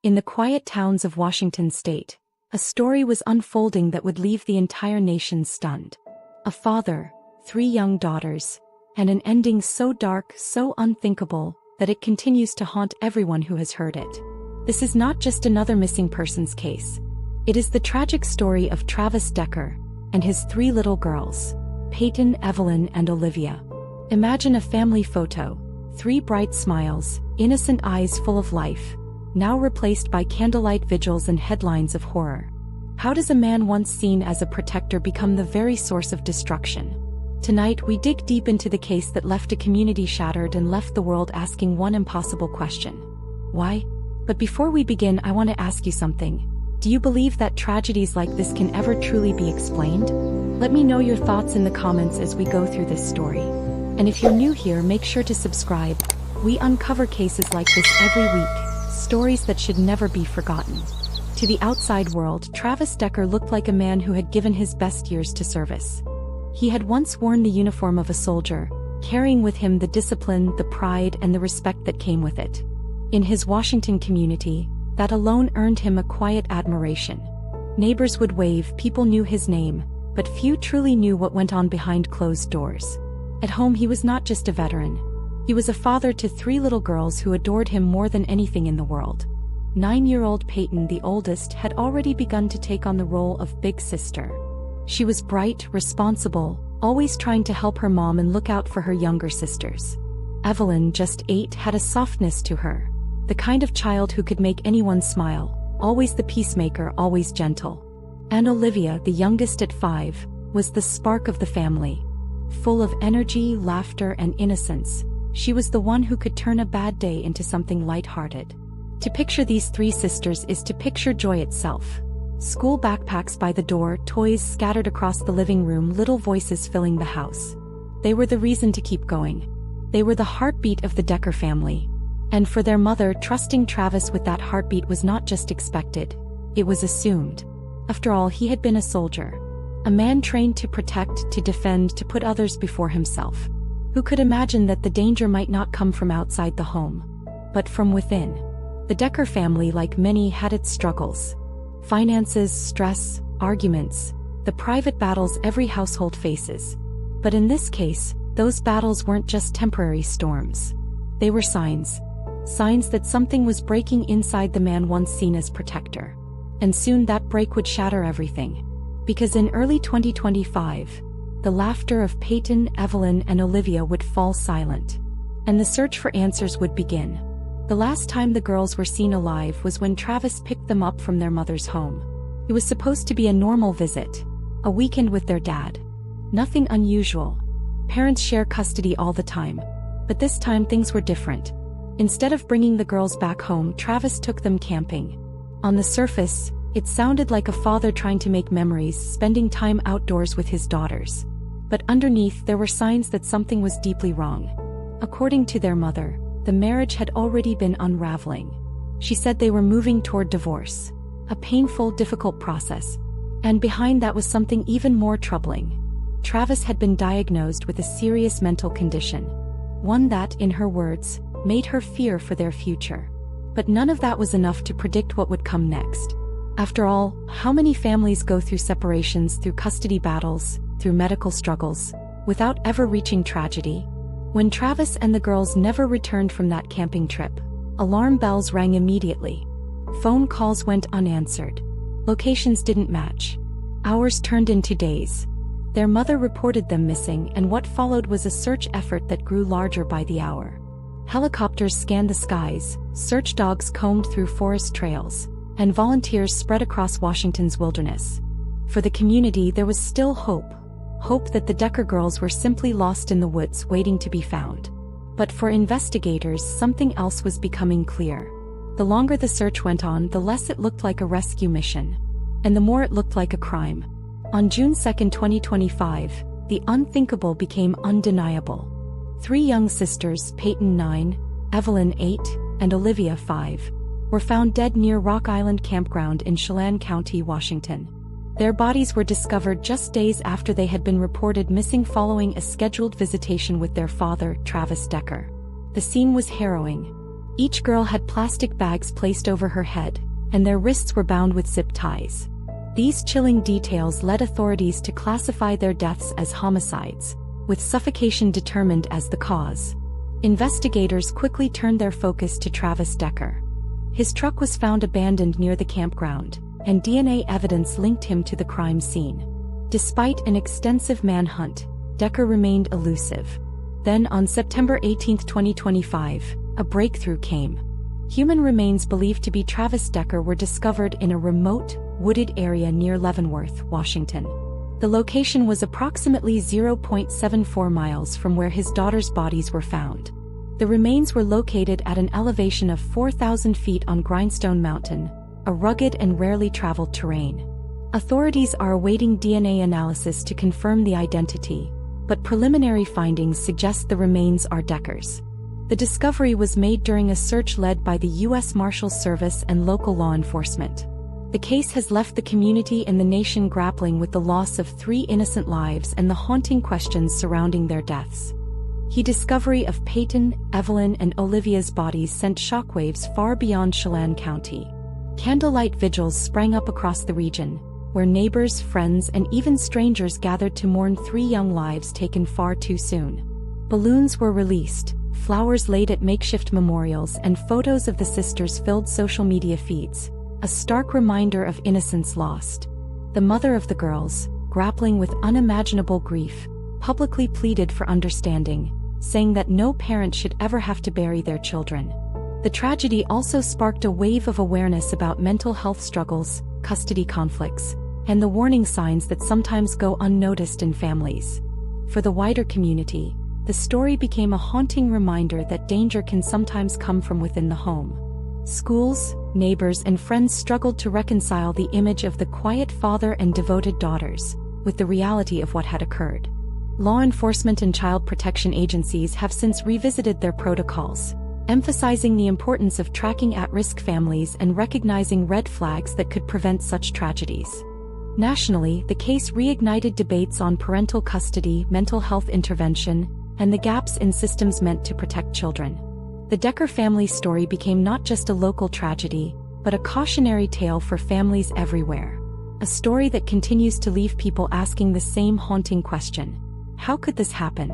In the quiet towns of Washington state, a story was unfolding that would leave the entire nation stunned. A father, 3 young daughters, and an ending so dark, so unthinkable, that it continues to haunt everyone who has heard it. This is not just another missing persons case. It is the tragic story of Travis Decker and his 3 little girls, Paityn, Evelyn, and Olivia. Imagine a family photo, 3 bright smiles, innocent eyes full of life, now replaced by candlelight vigils and headlines of horror. How does a man once seen as a protector become the very source of destruction? Tonight we dig deep into the case that left a community shattered and left the world asking one impossible question. Why? But before we begin, I want to ask you something. Do you believe that tragedies like this can ever truly be explained? Let me know your thoughts in the comments as we go through this story. And if you're new here, make sure to subscribe. We uncover cases like this every week, stories that should never be forgotten. To the outside world, Travis Decker looked like a man who had given his best years to service. He had once worn the uniform of a soldier, carrying with him the discipline, the pride, and the respect that came with it. In his Washington community, that alone earned him a quiet admiration. Neighbors would wave, people knew his name, but few truly knew what went on behind closed doors. At home, he was not just a veteran. He was a father to 3 little girls who adored him more than anything in the world. 9-year-old Paityn, the oldest, had already begun to take on the role of big sister. She was bright, responsible, always trying to help her mom and look out for her younger sisters. Evelyn, just 8, had a softness to her, the kind of child who could make anyone smile, always the peacemaker, always gentle. And Olivia, the youngest at 5, was the spark of the family. Full of energy, laughter, and innocence, she was the one who could turn a bad day into something lighthearted. To picture these 3 sisters is to picture joy itself. School backpacks by the door, toys scattered across the living room, little voices filling the house. They were the reason to keep going. They were the heartbeat of the Decker family. And for their mother, trusting Travis with that heartbeat was not just expected, it was assumed. After all, he had been a soldier. A man trained to protect, to defend, to put others before himself. Who could imagine that the danger might not come from outside the home, but from within? The Decker family, like many, had its struggles. Finances, stress, arguments, the private battles every household faces. But in this case, those battles weren't just temporary storms. They were signs. Signs that something was breaking inside the man once seen as protector. And soon that break would shatter everything. Because in early 2025, the laughter of Paityn, Evelyn, and Olivia would fall silent. And the search for answers would begin. The last time the girls were seen alive was when Travis picked them up from their mother's home. It was supposed to be a normal visit, a weekend with their dad. Nothing unusual. Parents share custody all the time. But this time things were different. Instead of bringing the girls back home, Travis took them camping. On the surface, it sounded like a father trying to make memories, spending time outdoors with his daughters. But underneath, there were signs that something was deeply wrong. According to their mother, the marriage had already been unraveling. She said they were moving toward divorce, a painful, difficult process. And behind that was something even more troubling. Travis had been diagnosed with a serious mental condition. One that, in her words, made her fear for their future. But none of that was enough to predict what would come next. After all, how many families go through separations, through custody battles, through medical struggles, without ever reaching tragedy? When Travis and the girls never returned from that camping trip, alarm bells rang immediately. Phone calls went unanswered. Locations didn't match. Hours turned into days. Their mother reported them missing, and what followed was a search effort that grew larger by the hour. Helicopters scanned the skies, search dogs combed through forest trails, and volunteers spread across Washington's wilderness. For the community, there was still hope. Hope that the Decker girls were simply lost in the woods waiting to be found. But for investigators, something else was becoming clear. The longer the search went on, the less it looked like a rescue mission. And the more it looked like a crime. On June 2, 2025, the unthinkable became undeniable. 3 young sisters, Paityn 9, Evelyn 8, and Olivia 5, were found dead near Rock Island Campground in Chelan County, Washington. Their bodies were discovered just days after they had been reported missing following a scheduled visitation with their father, Travis Decker. The scene was harrowing. Each girl had plastic bags placed over her head, and their wrists were bound with zip ties. These chilling details led authorities to classify their deaths as homicides, with suffocation determined as the cause. Investigators quickly turned their focus to Travis Decker. His truck was found abandoned near the campground, and DNA evidence linked him to the crime scene. Despite an extensive manhunt, Decker remained elusive. Then on September 18, 2025, a breakthrough came. Human remains believed to be Travis Decker were discovered in a remote, wooded area near Leavenworth, Washington. The location was approximately 0.74 miles from where his daughter's bodies were found. The remains were located at an elevation of 4,000 feet on Grindstone Mountain, a rugged and rarely traveled terrain. Authorities are awaiting DNA analysis to confirm the identity, but preliminary findings suggest the remains are Decker's. The discovery was made during a search led by the U.S. Marshals Service and local law enforcement. The case has left the community and the nation grappling with the loss of 3 innocent lives and the haunting questions surrounding their deaths. The discovery of Paityn, Evelyn, and Olivia's bodies sent shockwaves far beyond Chelan County. Candlelight vigils sprang up across the region, where neighbors, friends, and even strangers gathered to mourn 3 young lives taken far too soon. Balloons were released, flowers laid at makeshift memorials, and photos of the sisters filled social media feeds, a stark reminder of innocence lost. The mother of the girls, grappling with unimaginable grief, publicly pleaded for understanding, saying that no parent should ever have to bury their children. The tragedy also sparked a wave of awareness about mental health struggles, custody conflicts, and the warning signs that sometimes go unnoticed in families. For the wider community, the story became a haunting reminder that danger can sometimes come from within the home. Schools, neighbors, and friends struggled to reconcile the image of the quiet father and devoted daughters with the reality of what had occurred. Law enforcement and child protection agencies have since revisited their protocols, emphasizing the importance of tracking at-risk families and recognizing red flags that could prevent such tragedies. Nationally, the case reignited debates on parental custody, mental health intervention, and the gaps in systems meant to protect children. The Decker family story became not just a local tragedy, but a cautionary tale for families everywhere. A story that continues to leave people asking the same haunting question: how could this happen?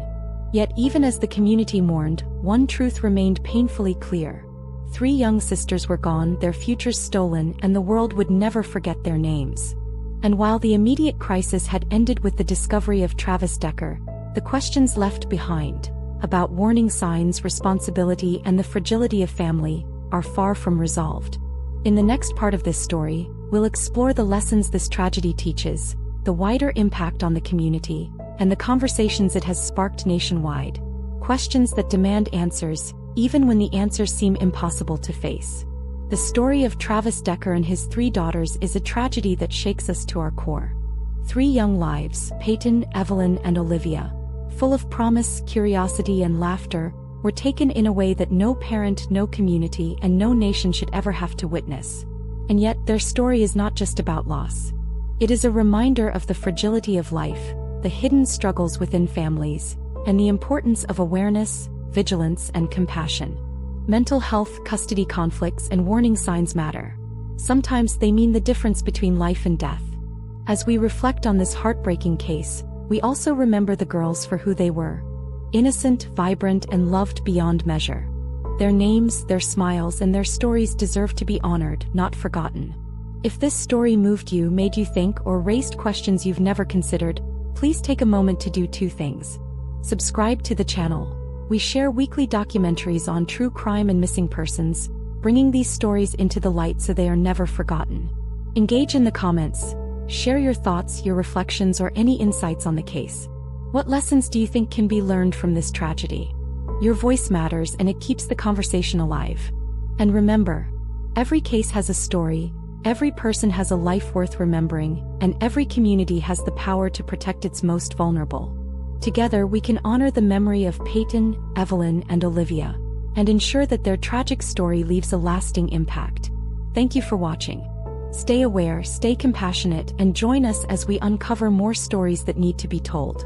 Yet even as the community mourned, one truth remained painfully clear. 3 young sisters were gone, their futures stolen, and the world would never forget their names. And while the immediate crisis had ended with the discovery of Travis Decker, the questions left behind, about warning signs, responsibility, and the fragility of family, are far from resolved. In the next part of this story, we'll explore the lessons this tragedy teaches, the wider impact on the community, and the conversations it has sparked nationwide. Questions that demand answers, even when the answers seem impossible to face. The story of Travis Decker and his 3 daughters is a tragedy that shakes us to our core. 3 young lives, Paityn, Evelyn, and Olivia, full of promise, curiosity, and laughter, were taken in a way that no parent, no community, and no nation should ever have to witness. And yet, their story is not just about loss. It is a reminder of the fragility of life, the hidden struggles within families, and the importance of awareness, vigilance, and compassion. Mental health, custody conflicts, and warning signs matter. Sometimes they mean the difference between life and death. As we reflect on this heartbreaking case, we also remember the girls for who they were: innocent, vibrant, and loved beyond measure. Their names, their smiles, and their stories deserve to be honored, not forgotten. If this story moved you, made you think, or raised questions you've never considered, please take a moment to do 2 things. Subscribe to the channel. We share weekly documentaries on true crime and missing persons, bringing these stories into the light so they are never forgotten. Engage in the comments. Share your thoughts, your reflections, or any insights on the case. What lessons do you think can be learned from this tragedy? Your voice matters, and it keeps the conversation alive. And remember, every case has a story, every person has a life worth remembering, and every community has the power to protect its most vulnerable. Together we can honor the memory of Paityn, Evelyn, and Olivia, and ensure that their tragic story leaves a lasting impact. Thank you for watching. Stay aware, stay compassionate, and join us as we uncover more stories that need to be told.